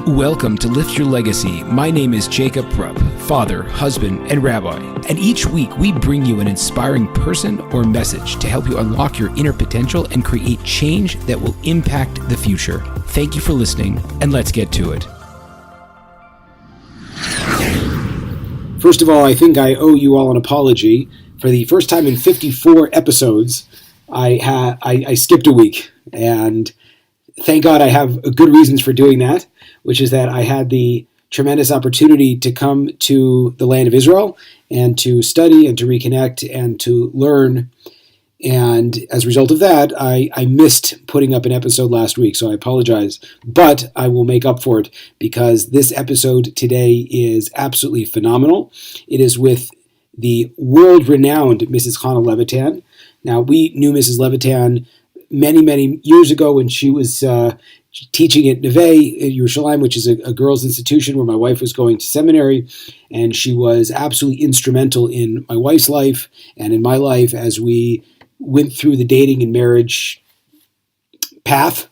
Welcome to Lift Your Legacy. My name is Jacob Rupp, father, husband, and rabbi. And each week we bring you an inspiring person or message to help you unlock your inner potential and create change that will impact the future. Thank you for listening, and let's get to it. First of all, I think I owe you all an apology. For the first time in 54 episodes, I skipped a week, and thank God I have good reasons for doing that, which is that I had the tremendous opportunity to come to the land of Israel and to study and to reconnect and to learn. And as a result of that, I missed putting up an episode last week, so I apologize. But I will make up for it because this episode today is absolutely phenomenal. It is with the world-renowned Mrs. Chana Levitan. Now, we knew Mrs. Levitan many, many years ago when she was teaching at Neve in Yerushalayim, which is a girls' institution where my wife was going to seminary. And she was absolutely instrumental in my wife's life and in my life as we went through the dating and marriage path.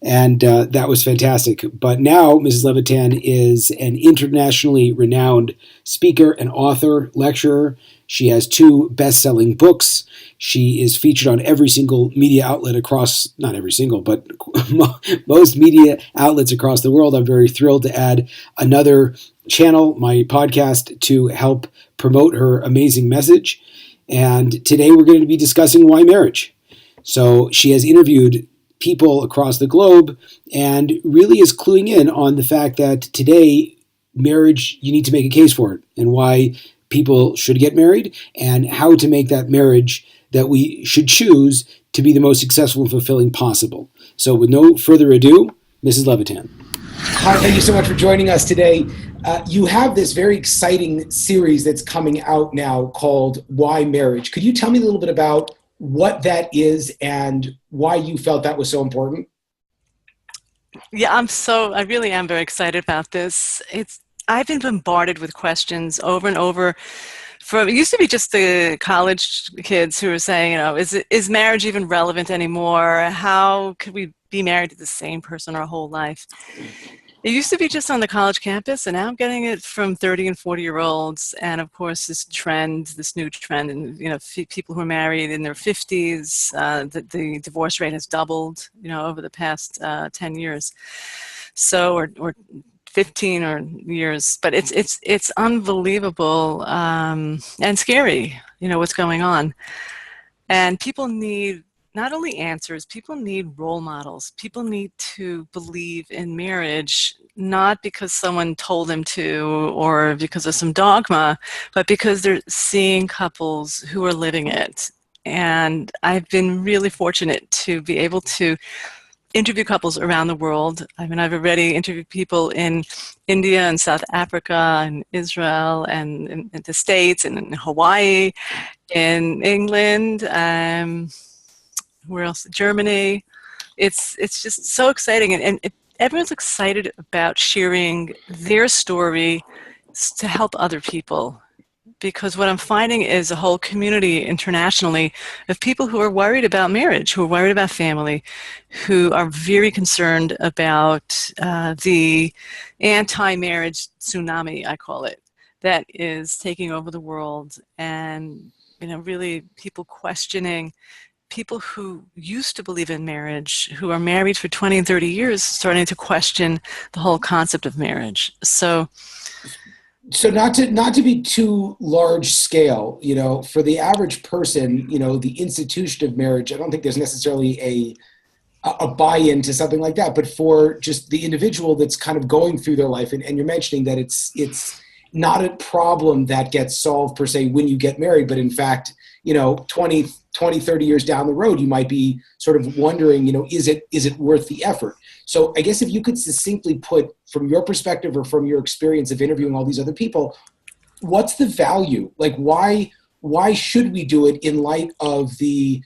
And that was fantastic. But now Mrs. Levitan is an internationally renowned speaker and author, lecturer. She has 2 best-selling books. She is featured on every single media outlet across, not every single, but most media outlets across the world. I'm very thrilled to add another channel, my podcast, to help promote her amazing message. And today we're going to be discussing why marriage. So she has interviewed people across the globe and really is cluing in on the fact that today, marriage, you need to make a case for it and why people should get married and how to make that marriage that we should choose to be the most successful and fulfilling possible. So with no further ado, Mrs. Levitan. Hi, thank you so much for joining us today. You have this very exciting series that's coming out now called Why Marriage. Could you tell me a little bit about what that is and why you felt that was so important? Yeah, I really am very excited about this. I've been bombarded with questions over and over. It used to be just the college kids who were saying, is marriage even relevant anymore? How could we be married to the same person our whole life? It used to be just on the college campus, and now I'm getting it from 30 and 40-year-olds. And of course, this new trend, and people who are married in their 50s, the divorce rate has doubled, over the past 10 years, or 15 years. But it's unbelievable and scary, what's going on. And people need not only answers, people need role models. People need to believe in marriage, not because someone told them to or because of some dogma, but because they're seeing couples who are living it. And I've been really fortunate to be able to interview couples around the world. I've already interviewed people in India and South Africa and Israel and in the States and in Hawaii, in England, where else? Germany. It's just so exciting, and everyone's excited about sharing their story to help other people. Because what I'm finding is a whole community internationally of people who are worried about marriage, who are worried about family, who are very concerned about the anti-marriage tsunami, I call it, that is taking over the world, and really people questioning. People who used to believe in marriage, who are married for 20 and 30 years, starting to question the whole concept of marriage. So not to be too large scale, for the average person, the institution of marriage, I don't think there's necessarily a buy-in to something like that. But for just the individual that's kind of going through their life, and you're mentioning that it's not a problem that gets solved per se when you get married, but in fact, 20, 30 years down the road, you might be sort of wondering, is it worth the effort? So I guess if you could succinctly put, from your perspective or from your experience of interviewing all these other people, what's the value? Like, why should we do it in light of a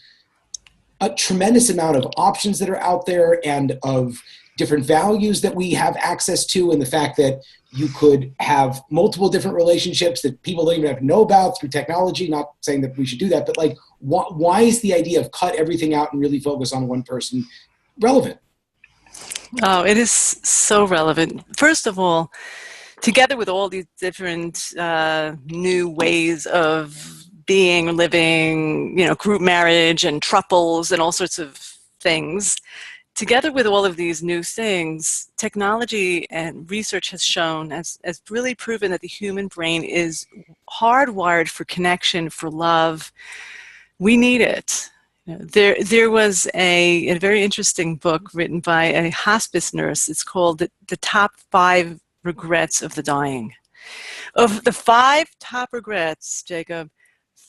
tremendous amount of options that are out there and of different values that we have access to, and the fact that you could have multiple different relationships that people don't even have to know about through technology? Not saying that we should do that, but why is the idea of cut everything out and really focus on one person relevant? Oh, it is so relevant. First of all, together with all these different new ways of being, living, group marriage and truples and all sorts of things, together with all of these new things, technology and research has shown, has really proven that the human brain is hardwired for connection, for love. We need it. There was a very interesting book written by a hospice nurse. It's called The Top 5 Regrets of the Dying. Of the 5 top regrets, Jacob,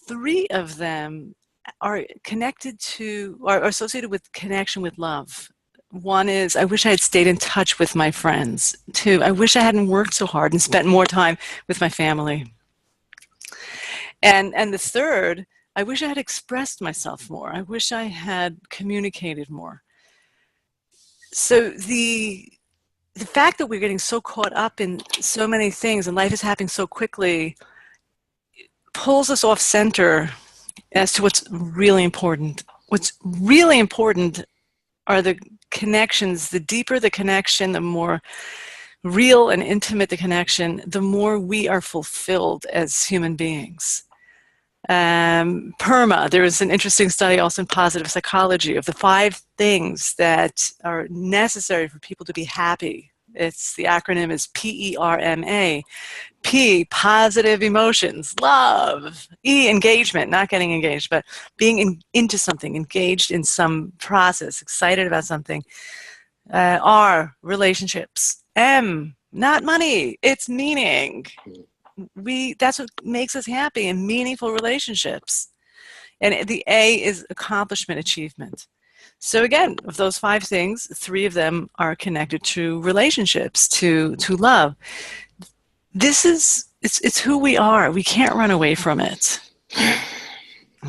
3 of them are connected to, are associated with connection with love. One is, I wish I had stayed in touch with my friends. 2, I wish I hadn't worked so hard and spent more time with my family. And the third, I wish I had expressed myself more. I wish I had communicated more. So the fact that we're getting so caught up in so many things and life is happening so quickly pulls us off center as to what's really important. What's really important are the connections. The deeper the connection, the more real and intimate the connection, the more we are fulfilled as human beings. There was an interesting study also in positive psychology of the 5 things that are necessary for people to be happy. The acronym is PERMA. P, positive emotions, love. E, engagement, not getting engaged, but being into something, engaged in some process, excited about something. R, relationships. M, not money, it's meaning. That's what makes us happy, in meaningful relationships. And the A is accomplishment, achievement. So again, of those 5 things, 3 of them are connected to relationships, to love. It's who we are. We can't run away from it.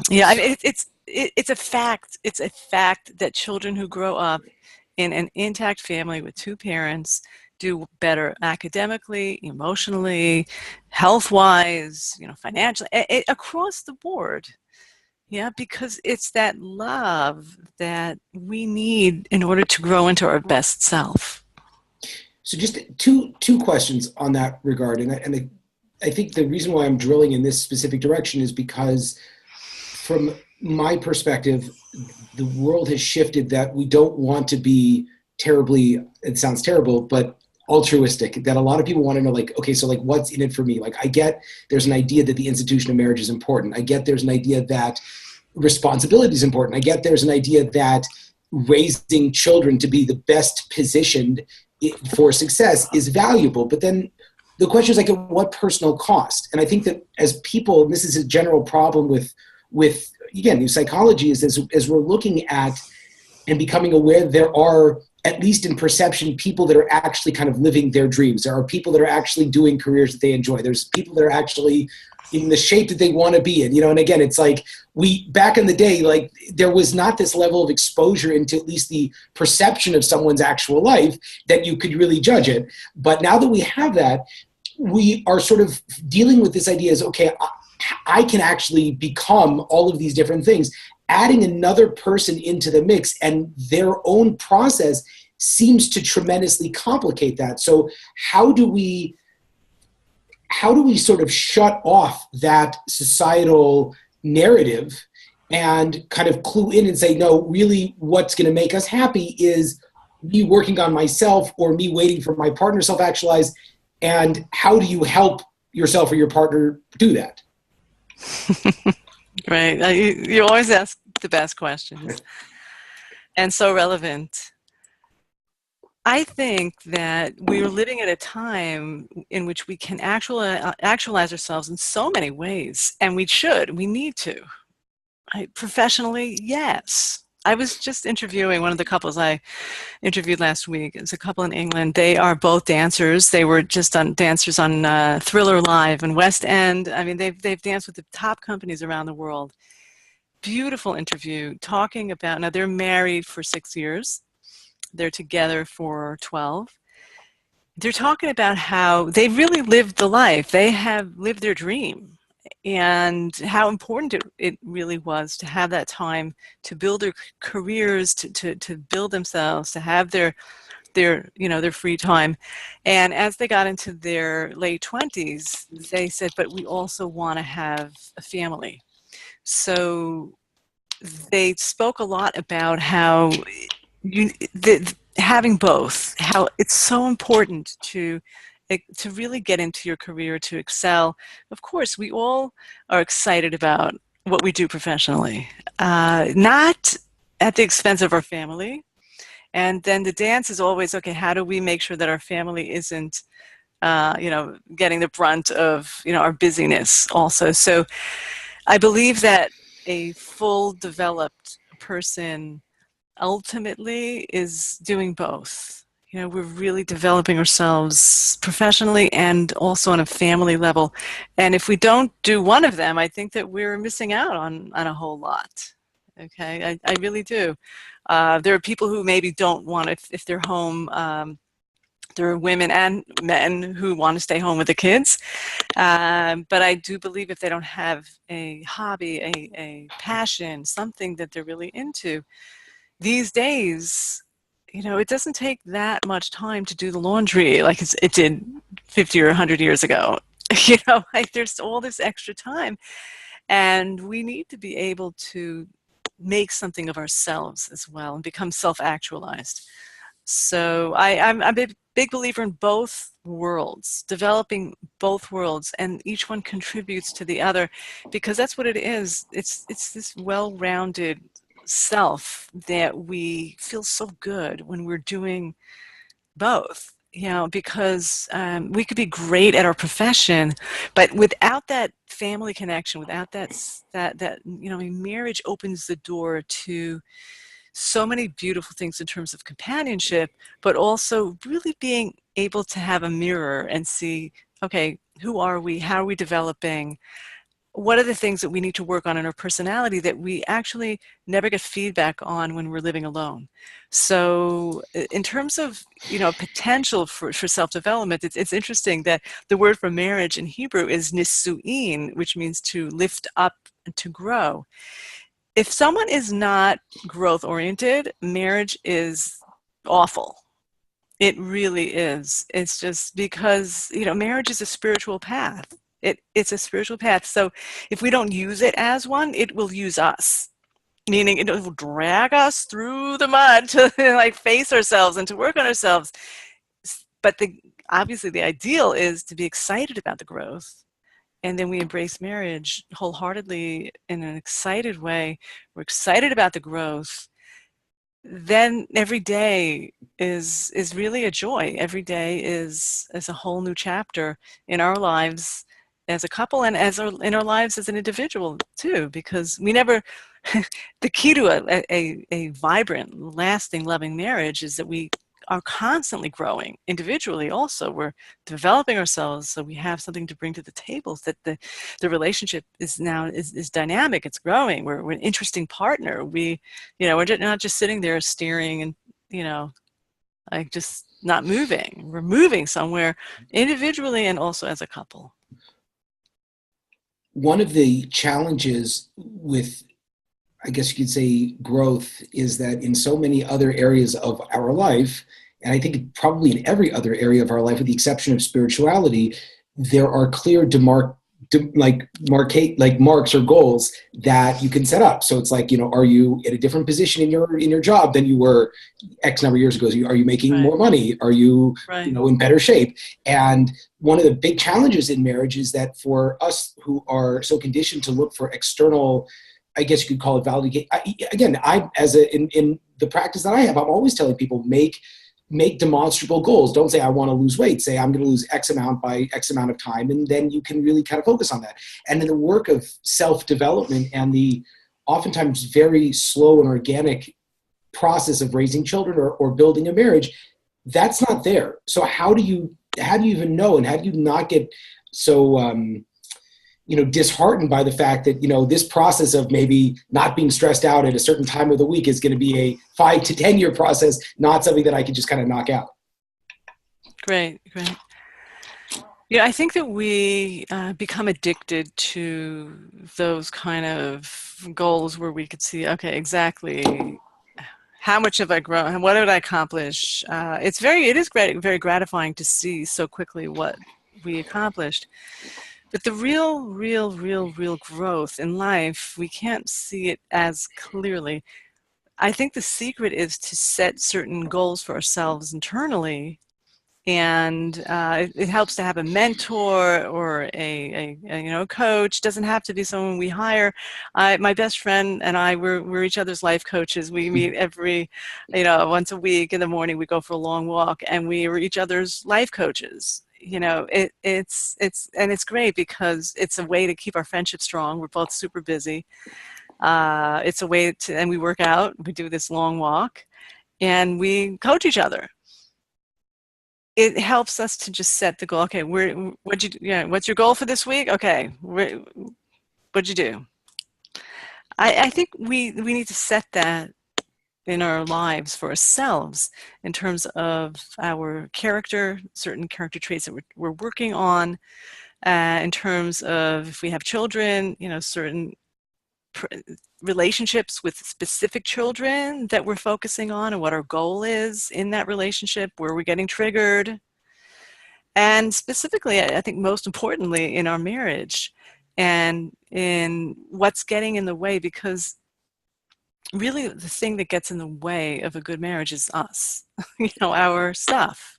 Yeah, I mean, it's a fact. It's a fact that children who grow up in an intact family with 2 parents do better academically, emotionally, health-wise, financially, across the board. Yeah, because it's that love that we need in order to grow into our best self. So just two questions on that regard, and I think the reason why I'm drilling in this specific direction is because, from my perspective, the world has shifted that we don't want to be terribly, it sounds terrible, but altruistic. That a lot of people want to know, like, okay, so like, what's in it for me? Like, I get there's an idea that the institution of marriage is important. I get there's an idea that responsibility is important. I get there's an idea that raising children to be the best positioned for success is valuable. But then the question is, like, at what personal cost? And I think that as people, and this is a general problem with again, psychology, is as we're looking at and becoming aware, there are, at least in perception, people that are actually kind of living their dreams. There are people that are actually doing careers that they enjoy. There's people that are actually in the shape that they want to be in, and again, it's like back in the day, like, there was not this level of exposure into at least the perception of someone's actual life that you could really judge it. But now that we have that, we are sort of dealing with this idea as, okay, I can actually become all of these different things. Adding another person into the mix and their own process seems to tremendously complicate that. So how do we sort of shut off that societal narrative and kind of clue in and say, no, really what's going to make us happy is me working on myself or me waiting for my partner to self-actualize? And how do you help yourself or your partner do that? Right. You always ask the best questions, and so relevant. I think that we are living at a time in which we can actualize ourselves in so many ways, and we need to. Professionally, yes. I was just interviewing one of the couples I interviewed last week. It's a couple in England. They are both dancers. They were just dancers on Thriller Live and West End. I mean, they've danced with the top companies around the world. Beautiful interview, talking about, now they're married for 6 years. They're together for 12. They're talking about how they really lived the life. They have lived their dream, and how important it really was to have that time to build their careers, to build themselves, to have their their free time. And as they got into their late 20s, they said, but we also want to have a family. So they spoke a lot about how having both, how it's so important to really get into your career, to excel. Of course, we all are excited about what we do professionally, not at the expense of our family. And then the dance is always, okay, how do we make sure that our family isn't, getting the brunt of, our busyness also. So I believe that a full developed person ultimately is doing both. We're really developing ourselves professionally and also on a family level. And if we don't do one of them, I think that we're missing out on a whole lot. Okay, I really do. There are people who maybe don't want, if they're home, there are women and men who want to stay home with the kids. But I do believe if they don't have a hobby, a passion, something that they're really into, these days, it doesn't take that much time to do the laundry like it did 50 or 100 years ago. Like there's all this extra time. And we need to be able to make something of ourselves as well and become self-actualized. So I'm a big believer in both worlds, developing both worlds, and each one contributes to the other, because that's what it is. It's this well-rounded self that we feel so good when we're doing both. Because we could be great at our profession, but without that family connection, without that marriage opens the door to so many beautiful things in terms of companionship, but also really being able to have a mirror and see, okay, who are we? How are we developing? What are the things that we need to work on in our personality that we actually never get feedback on when we're living alone? So in terms of, potential for self-development, it's interesting that the word for marriage in Hebrew is nisu'in, which means to lift up and to grow. If someone is not growth oriented, marriage is awful. It really is. It's just because, marriage is a spiritual path. It's a spiritual path. So if we don't use it as one, it will use us, meaning it will drag us through the mud to like face ourselves and to work on ourselves. But obviously the ideal is to be excited about the growth. And then we embrace marriage wholeheartedly in an excited way. We're excited about the growth. Then every day is really a joy. Every day is a whole new chapter in our lives as a couple, and in our lives as an individual too, because we never the key to a vibrant, lasting, loving marriage is that we are constantly growing individually. Also, we're developing ourselves, so we have something to bring to the table. That the relationship is dynamic. It's growing. We're an interesting partner. We're not just sitting there staring and like just not moving. We're moving somewhere individually and also as a couple. One of the challenges with, I guess you could say, growth is that in so many other areas of our life, and I think probably in every other area of our life, with the exception of spirituality, there are clear marks or goals that you can set up. So it's like, are you at a different position in your job than you were X number of years ago? Are you making Right. more money? Are you, Right. in better shape? And one of the big challenges in marriage is that for us who are so conditioned to look for external, I guess you could call it validation. In the practice that I have, I'm always telling people, make demonstrable goals. Don't say I want to lose weight. Say I'm going to lose X amount by X amount of time, and then you can really kind of focus on that. And in the work of self-development and the oftentimes very slow and organic process of raising children or building a marriage, that's not there. So how do you even know, and how do you not get so disheartened by the fact that, this process of maybe not being stressed out at a certain time of the week is going to be a 5 to 10 year process, not something that I could just kind of knock out. Great. Yeah, I think that we become addicted to those kind of goals where we could see, okay, exactly How much have I grown? What did I accomplish? It is great, very gratifying to see so quickly what we accomplished. But the real growth in life, we can't see it as clearly. I think the secret is to set certain goals for ourselves internally, and it helps to have a mentor or a coach. Doesn't have to be someone we hire. My best friend and I, we're each other's life coaches. We meet every once a week in the morning. We go for a long walk, and we are each other's life coaches. It's great because it's a way to keep our friendship strong. We're both super busy. It's a way to, and we work out. We do this long walk, and we coach each other. It helps us to just set the goal. Okay, what's your goal for this week? Okay, what'd you do? I think we need to set that in our lives for ourselves in terms of our character, certain character traits that we're working on, in terms of if we have children, certain relationships with specific children that we're focusing on and what our goal is in that relationship, where we're getting triggered. And specifically, I think most importantly, in our marriage and in what's getting in the way, because really the thing that gets in the way of a good marriage is us, our stuff.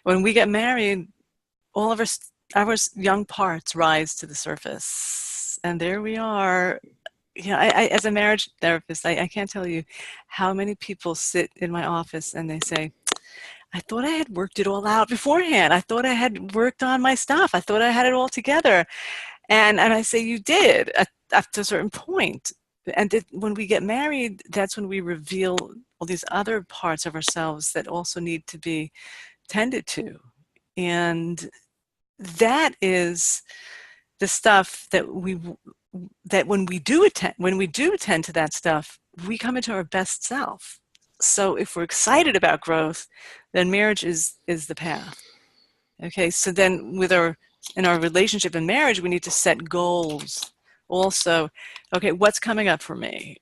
When we get married, all of our young parts rise to the surface. And there we are. I as a marriage therapist, I can't tell you how many people sit in my office and they say, I thought I had worked it all out beforehand. I thought I had worked on my stuff. I thought I had it all together. And I say, you did up to a certain point. And when we get married, that's when we reveal all these other parts of ourselves that also need to be tended to. And that is the stuff that when we do attend to that stuff, we come into our best self. So if we're excited about growth, then marriage is the path. Okay, so then in our relationship and marriage, we need to set goals also. Okay, what's coming up for me?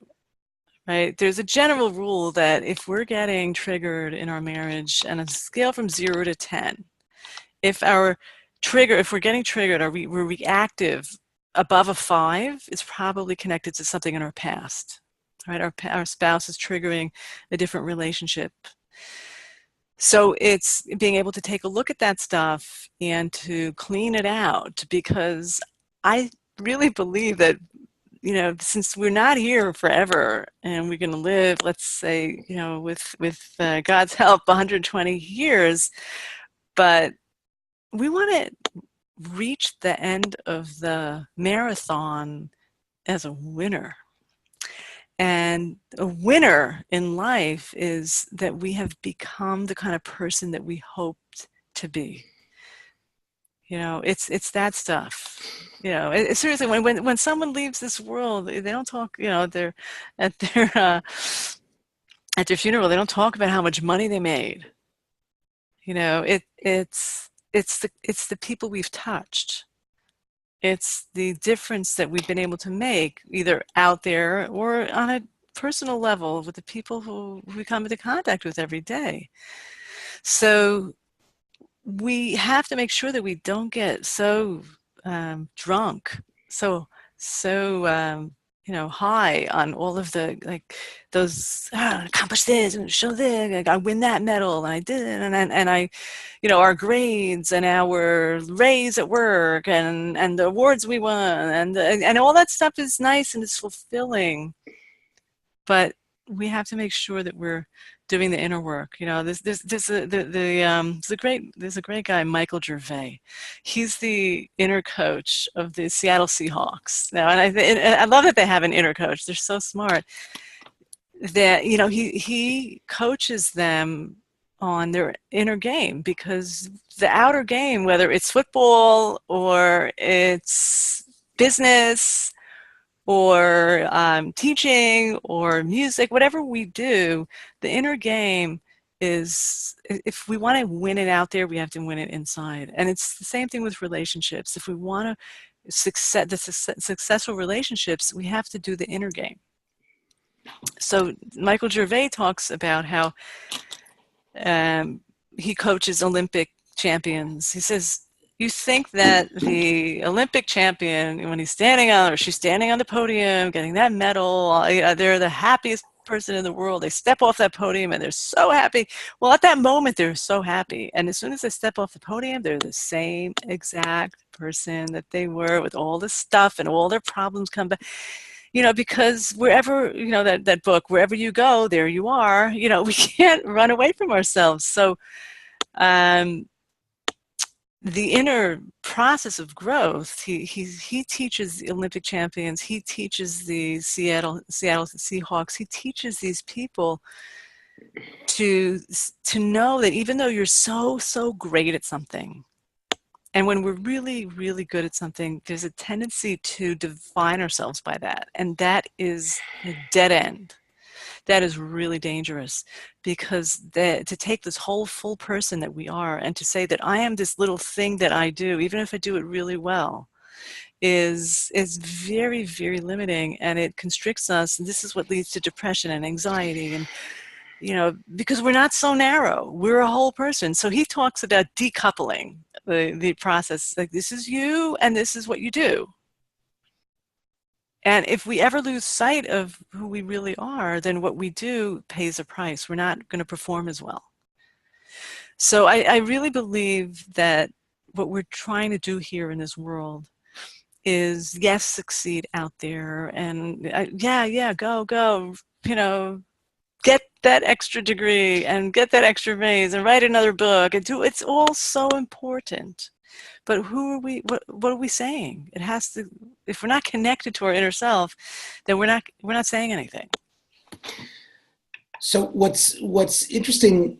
Right? There's a general rule that if we're getting triggered in our marriage on a scale from 0 to 10, if we're getting triggered, we're reactive above a 5, it's probably connected to something in our past. Right? Our spouse is triggering a different relationship. So it's being able to take a look at that stuff and to clean it out, because I really believe that, since we're not here forever and we're going to live, let's say, with God's help, 120 years, but we want to reach the end of the marathon as a winner. And a winner in life is that we have become the kind of person that we hoped to be. It's that stuff. Seriously, when someone leaves this world, they don't talk. They're at their funeral. They don't talk about how much money they made. It's the people we've touched. It's the difference that we've been able to make, either out there or on a personal level with the people who we come into contact with every day. So we have to make sure that we don't get so drunk, so high on all of the those accomplish this and show this, I win that medal and I did it, and I our grades and our raise at work and the awards we won and all that stuff is nice and it's fulfilling, but we have to make sure that we're doing the inner work. There's a great guy, Michael Gervais. He's the inner coach of the Seattle Seahawks now, and I love that they have an inner coach. They're so smart that he coaches them on their inner game, because the outer game, whether it's football or it's business or teaching or music, whatever we do, the inner game is, if we want to win it out there, we have to win it inside. And it's the same thing with relationships. If we want to successful relationships, we have to do the inner game. So Michael Gervais talks about how he coaches Olympic champions. He says, you think that the Olympic champion, when he's standing on, or she's standing on the podium, getting that medal, they're the happiest person in the world. They step off that podium and they're so happy. Well, at that moment, they're so happy. And as soon as they step off the podium, they're the same exact person that they were, with all the stuff and all their problems come back. Because wherever, that book, wherever you go, there you are. We can't run away from ourselves. So the inner process of growth, he teaches the Olympic champions, he teaches the Seattle Seahawks, he teaches these people to know that even though you're so great at something, and when we're really, really good at something, there's a tendency to define ourselves by that. And that is a dead end. That is really dangerous, because to take this whole full person that we are and to say that I am this little thing that I do, even if I do it really well, is very, very limiting, and it constricts us. And this is what leads to depression and anxiety, and because we're not so narrow, we're a whole person. So he talks about decoupling the process. Like, this is you and this is what you do. And if we ever lose sight of who we really are, then what we do pays a price. We're not going to perform as well. So I really believe that what we're trying to do here in this world is, yes, succeed out there, and go, get that extra degree and get that extra raise and write another book and do. It's all so important. But who are we? What are we saying? It has to. If we're not connected to our inner self, then we're not saying anything. So what's interesting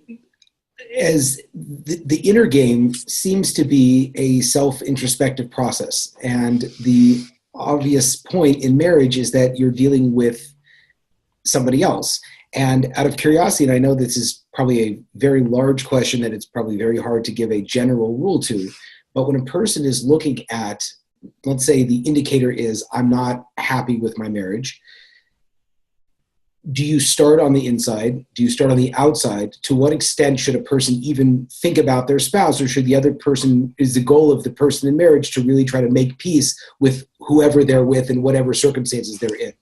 is the inner game seems to be a self-introspective process, and the obvious point in marriage is that you're dealing with somebody else. And out of curiosity, and I know this is probably a very large question that it's probably very hard to give a general rule to, but when a person is looking at, let's say the indicator is, I'm not happy with my marriage, do you start on the inside? Do you start on the outside? To what extent should a person even think about their spouse, or should the other person, is the goal of the person in marriage to really try to make peace with whoever they're with and whatever circumstances they're in?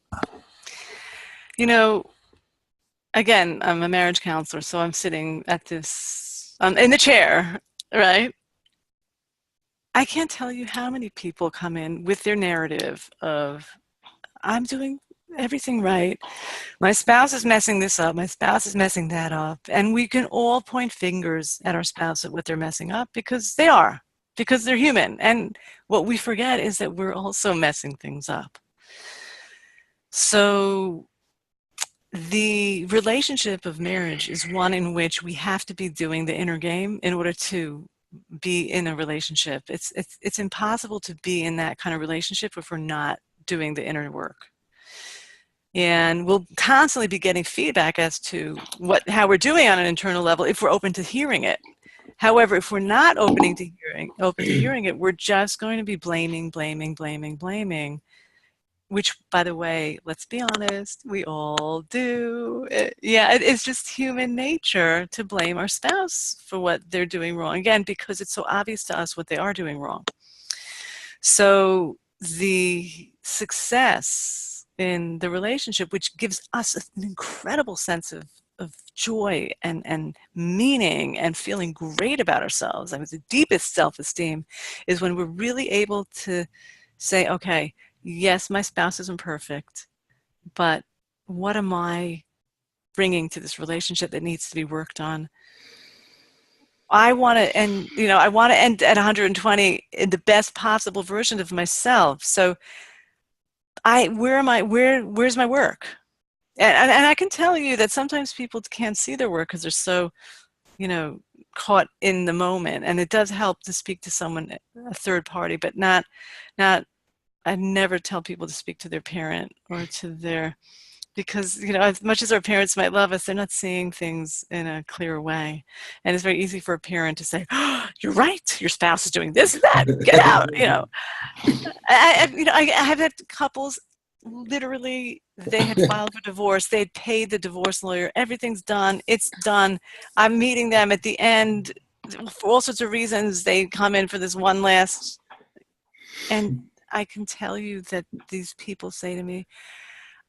Again, I'm a marriage counselor, so I'm sitting at this, in the chair, right? I can't tell you how many people come in with their narrative of, I'm doing everything right. My spouse is messing this up. My spouse is messing that up. And we can all point fingers at our spouse at what they're messing up, because they're human. And what we forget is that we're also messing things up. So the relationship of marriage is one in which we have to be doing the inner game in order to be in a relationship. It's impossible to be in that kind of relationship if we're not doing the inner work. And we'll constantly be getting feedback as to how we're doing on an internal level if we're open to hearing it. However, if we're not open to hearing it, we're just going to be blaming, which, by the way, let's be honest, we all do. It's just human nature to blame our spouse for what they're doing wrong. Again, because it's so obvious to us what they are doing wrong. So the success in the relationship, which gives us an incredible sense of joy and meaning and feeling great about ourselves, I mean, the deepest self-esteem, is when we're really able to say, okay, yes, my spouse isn't perfect, but what am I bringing to this relationship that needs to be worked on? I want to end, I want to end at 120 in the best possible version of myself. So where's my work? And I can tell you that sometimes people can't see their work because they're so, caught in the moment. And it does help to speak to someone, a third party, but not I never tell people to speak to their parent or to their, because, as much as our parents might love us, they're not seeing things in a clear way. And it's very easy for a parent to say, oh, you're right, your spouse is doing this and that, get out, I have had couples literally, they had filed for divorce. They had paid the divorce lawyer. Everything's done. It's done. I'm meeting them at the end for all sorts of reasons. They come in for this one last, and I can tell you that these people say to me,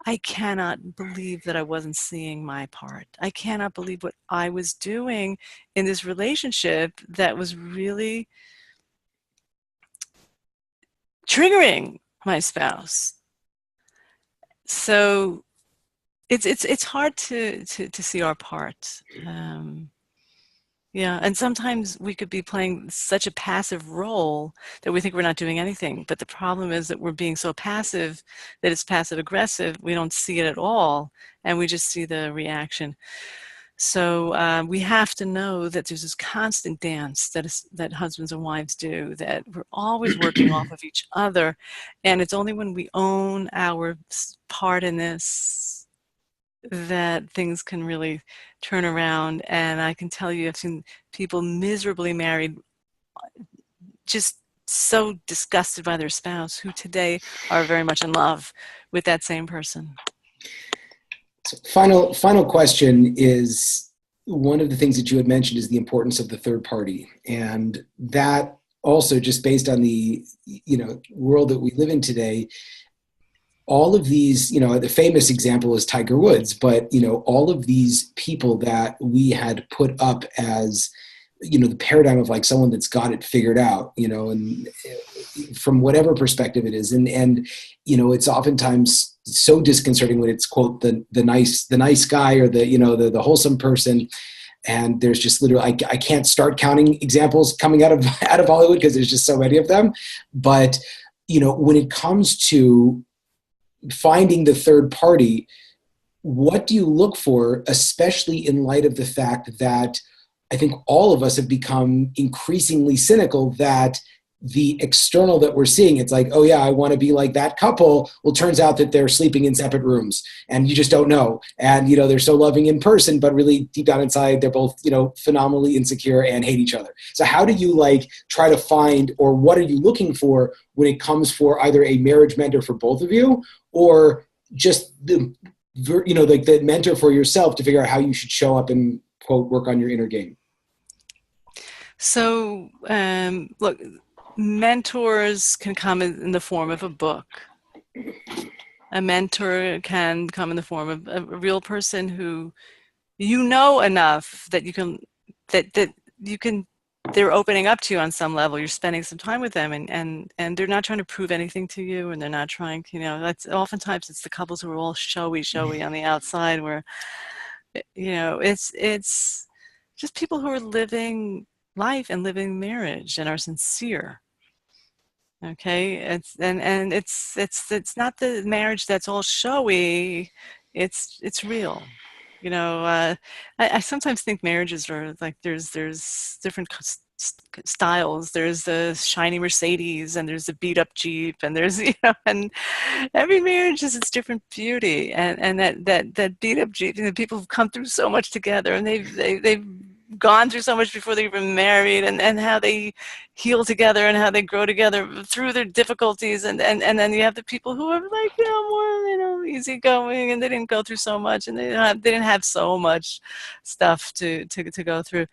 I cannot believe that I wasn't seeing my part. I cannot believe what I was doing in this relationship that was really triggering my spouse. So it's hard to see our part. Yeah, and sometimes we could be playing such a passive role that we think we're not doing anything. But the problem is that we're being so passive that it's passive aggressive. We don't see it at all, and we just see the reaction. So we have to know that there's this constant dance that husbands and wives do, that we're always working off of each other, and it's only when we own our part in this that things can really turn around. And I can tell you, I've seen people miserably married, just so disgusted by their spouse, who today are very much in love with that same person. So final question is, one of the things that you had mentioned is the importance of the third party, and that also, just based on the world that we live in today, all of these, the famous example is Tiger Woods, but all of these people that we had put up as the paradigm of like someone that's got it figured out, and from whatever perspective it is, and it's oftentimes so disconcerting when it's, quote, the nice guy, or the wholesome person. And there's just literally, I can't start counting examples coming out of Hollywood, because there's just so many of them. But when it comes to finding the third party, what do you look for, especially in light of the fact that I think all of us have become increasingly cynical that the external that we're seeing, it's like, oh yeah, I want to be like that couple. Well, turns out that they're sleeping in separate rooms, and you just don't know. And, they're so loving in person, but really deep down inside, they're both, phenomenally insecure and hate each other. So how do you try to find, or what are you looking for when it comes for either a marriage mentor for both of you, or just the mentor for yourself to figure out how you should show up and, quote, work on your inner game? So, look, mentors can come in the form of a book. A mentor can come in the form of a real person who enough that you can, that you can, they're opening up to you on some level. You're spending some time with them, and they're not trying to prove anything to you, and they're not trying, that's oftentimes it's the couples who are all showy on the outside, where, it's just people who are living life and living marriage and are sincere. Okay, it's not the marriage that's all showy. It's real. I sometimes think marriages are like, there's different styles. There's the shiny Mercedes, and there's the beat up Jeep, and there's and every marriage has its different beauty. And that beat up Jeep, people have come through so much together, and they've gone through so much before they were married, and how they heal together and how they grow together through their difficulties, and then you have the people who are like, more, easygoing, and they didn't go through so much, and they didn't have so much stuff to go through.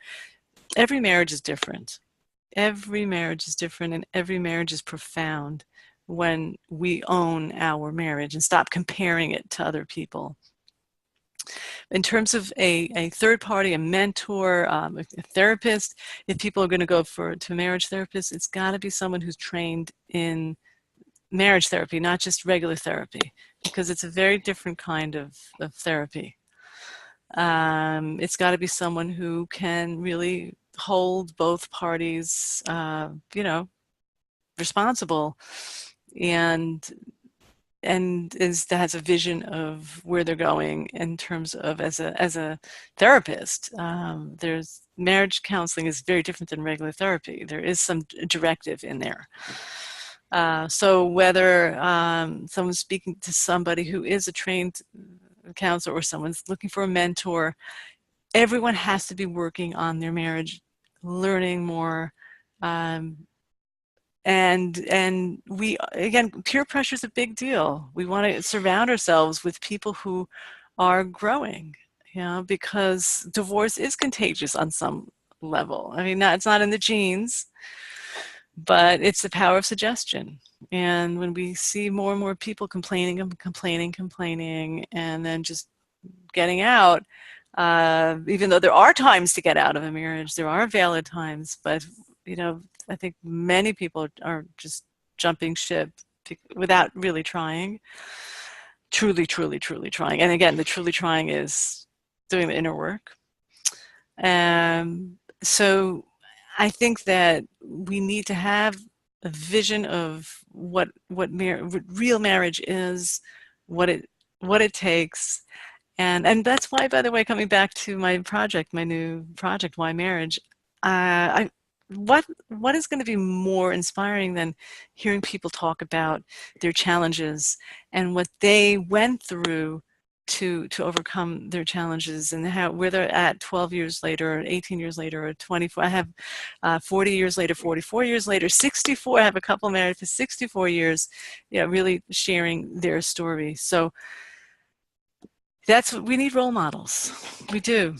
Every marriage is different. Every marriage is different, and every marriage is profound when we own our marriage and stop comparing it to other people. In terms of a third party, a mentor, a therapist, if people are going to go to a marriage therapist, it's got to be someone who's trained in marriage therapy, not just regular therapy, because it's a very different kind of therapy. It's got to be someone who can really hold both parties, responsible, and has a vision of where they're going in terms of, as a therapist. There's marriage counseling is very different than regular therapy. There is some directive in there. So whether someone's speaking to somebody who is a trained counselor, or someone's looking for a mentor, everyone has to be working on their marriage, learning more, And we, again, peer pressure is a big deal. We want to surround ourselves with people who are growing, because divorce is contagious on some level. I mean, it's not in the genes, but it's the power of suggestion. And when we see more and more people complaining, and then just getting out, even though there are times to get out of a marriage, there are valid times, but I think many people are just jumping ship without really trying, truly trying. And again, the truly trying is doing the inner work. So I think that we need to have a vision of what real marriage is, what it takes. And that's why, by the way, coming back to my new project, Why Marriage, what is going to be more inspiring than hearing people talk about their challenges and what they went through to overcome their challenges, and where they're at 12 years later, or 18 years later, or 24. I have 40 years later, 44 years later, 64. I have a couple married for 64 years, really sharing their story. So we need role models. We do.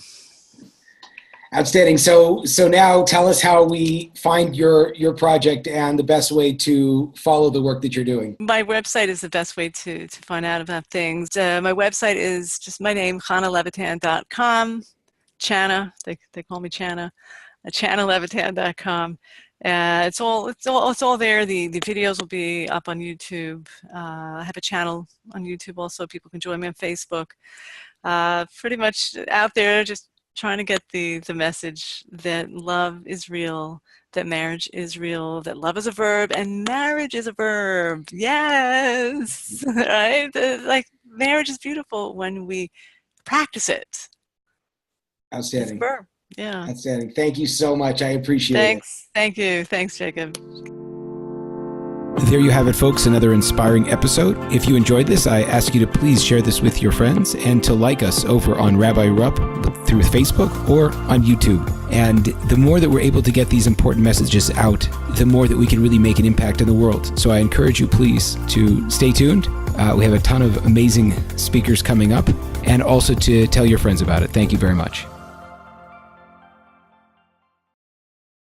Outstanding. So now tell us how we find your project and the best way to follow the work that you're doing. My website is the best way to find out about things. My website is just my name, ChanaLevitan.com. Chana, they call me Chana. ChanaLevitan.com. It's all there. The videos will be up on YouTube. I have a channel on YouTube also. People can join me on Facebook. Pretty much out there, just trying to get the message that love is real, that marriage is real, that love is a verb and marriage is a verb. Yes, right? Like, marriage is beautiful when we practice it. Outstanding. It's a verb. Yeah. Outstanding. Thank you so much. I appreciate it. Thanks. Thank you. Thanks, Jacob. There you have it, folks, another inspiring episode. If you enjoyed this, I ask you to please share this with your friends and to like us over on Rabbi Rupp through Facebook or on YouTube. And the more that we're able to get these important messages out, the more that we can really make an impact in the world. So I encourage you, please, to stay tuned. We have a ton of amazing speakers coming up, and also to tell your friends about it. Thank you very much.